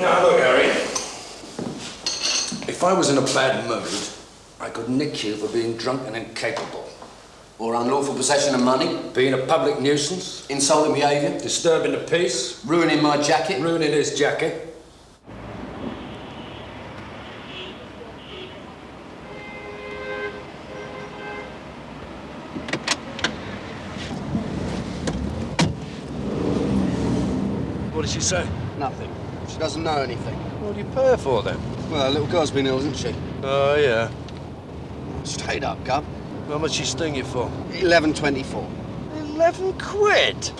Now look, Harry. If I was in a bad mood, I could nick you for being drunk and incapable. Or unlawful possession of money. Being a public nuisance. Insulting behaviour. Disturbing the peace. Ruining my jacket. Ruining his jacket. What did she say? Nothing. She doesn't know anything. What do you pay her for, then? Well, her little girl's been ill, isn't she? Oh, yeah. Straight up, Gub. How much she sting you for? 11.24. 11 quid?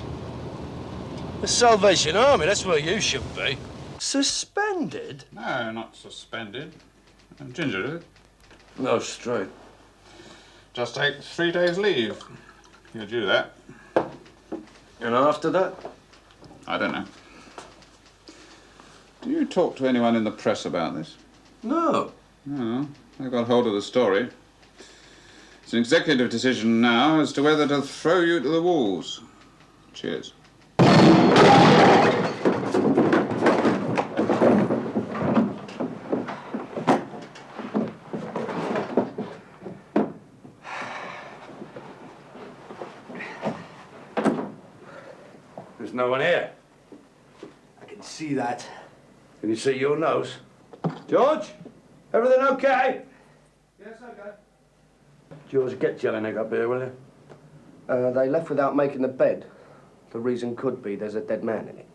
The Salvation Army, that's where you should be. Suspended? No, not suspended. Ginger, is it? No, straight. Just take 3 days leave. You'll do that. And after that? I don't know. Do you talk to anyone in the press about this? No. No, they've got hold of the story. It's an executive decision now as to whether to throw you to the wolves. Cheers. There's no one here. I can see that. Can you see your nose? George? Everything okay? Yes, okay. George, get Jelinek up here, will you? They left without making the bed. The reason could be there's a dead man in it.